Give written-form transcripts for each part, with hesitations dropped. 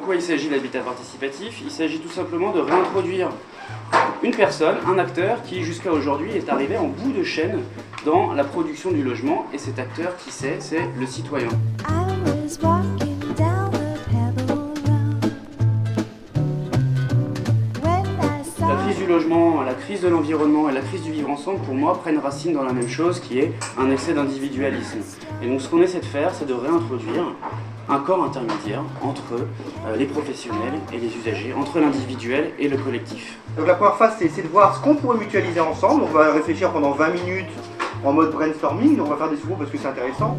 quoi il s'agit l'habitat participatif? Il s'agit tout simplement de réintroduire une personne, un acteur qui jusqu'à aujourd'hui est arrivé en bout de chaîne dans la production du logement, et cet acteur, qui c'est le citoyen. La crise du logement, la crise de l'environnement et la crise du vivre ensemble, pour moi, prennent racine dans la même chose, qui est un excès d'individualisme. Et donc ce qu'on essaie de faire, c'est de réintroduire un corps intermédiaire entre les professionnels et les usagers, entre l'individuel et le collectif. Donc la première phase, c'est de voir ce qu'on pourrait mutualiser ensemble. On va réfléchir pendant 20 minutes en mode brainstorming, on va faire des sous parce que c'est intéressant.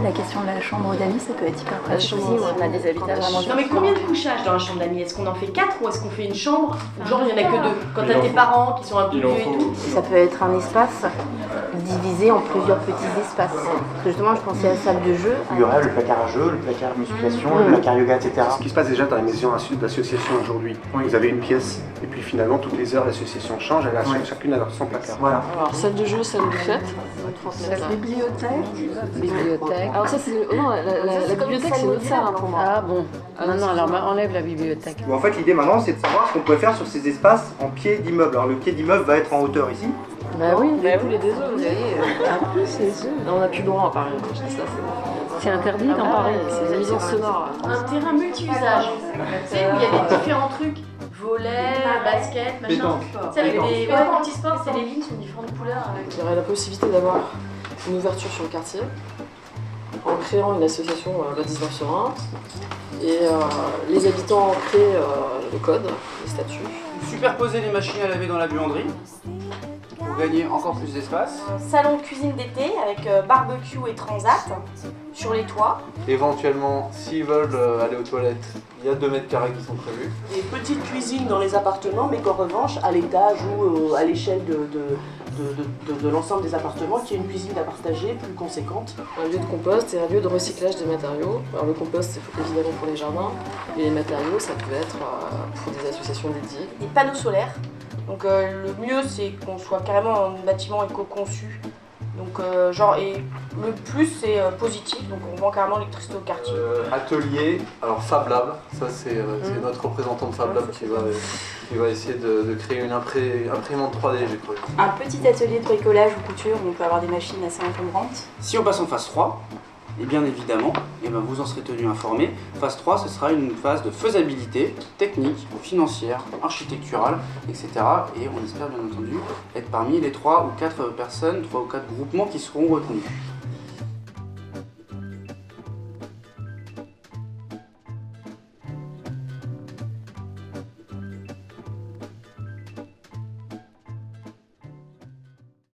La question de la chambre d'amis, ça peut être hyper pratique aussi, où on a des habitages vraiment... Non mais combien de couchages dans la chambre d'amis? Est-ce qu'on en fait 4 ou est-ce qu'on fait une chambre? Genre il n'y en a que 2. Quand t'as tes parents qui sont un peu vieux et tout. Ça peut être un espace divisé en plusieurs petits espaces. Parce que justement, je pensais à la salle de jeu. Il y aura le placard à jeu, le placard musculation, le placard yoga, etc. Ce qui se passe déjà dans les maisons d'association aujourd'hui. Vous avez une pièce, et puis finalement, toutes les heures, l'association change, chacune a son placard. Voilà. Alors, salle de jeu, salle de fête. Bibliothèque. Alors ça, c'est... Oh non, la bibliothèque, c'est notre salle pour moi. Ah bon. Non, alors enlève la bibliothèque. Bon, en fait, l'idée maintenant, c'est de savoir ce qu'on peut faire sur ces espaces en pied d'immeuble. Alors le pied d'immeuble va être en hauteur ici. Bah oui, Mais tous les deux œufs, vous voyez. en plus, c'est eux. Non, on n'a plus le droit à Paris. Je dis ça, C'est interdit dans Paris. c'est des nuisances sonores. Un terrain multi-usage. Tu sais, où il y a des différents trucs. Volet, basket, machin. Tu sais, avec des multi-sports, c'est les lignes sont différentes couleurs. Il y aurait la possibilité d'avoir une ouverture sur le quartier en créant une association le 19 et les habitants créent le code, les statuts. Superposer les machines à laver dans la buanderie pour gagner encore plus d'espace. Salon de cuisine d'été avec barbecue et transat sur les toits. Éventuellement, s'ils veulent aller aux toilettes, il y a 2 mètres carrés qui sont prévus. Des petites cuisines dans les appartements, mais qu'en revanche, à l'étage ou à l'échelle de l'ensemble des appartements, qu'il y ait une cuisine à partager plus conséquente. Un lieu de compost et un lieu de recyclage des matériaux. Alors le compost, c'est évidemment pour les jardins, et les matériaux, ça peut être pour des associations dédiées. Des panneaux solaires. Donc le mieux, c'est qu'on soit carrément un bâtiment éco-conçu. Donc et le plus c'est positif, donc on vend carrément l'électricité au quartier. Atelier, alors Fab Lab, ça c'est notre représentant de Fab Lab qui va essayer de créer une imprimante 3D, j'ai cru. Un petit atelier de bricolage ou couture où on peut avoir des machines assez encombrantes. Si on passe en phase 3, et bien évidemment, vous en serez tenu informé. Phase 3, ce sera une phase de faisabilité technique, financière, architecturale, etc. Et on espère bien entendu être parmi les 3 ou 4 personnes, 3 ou 4 groupements qui seront retenus.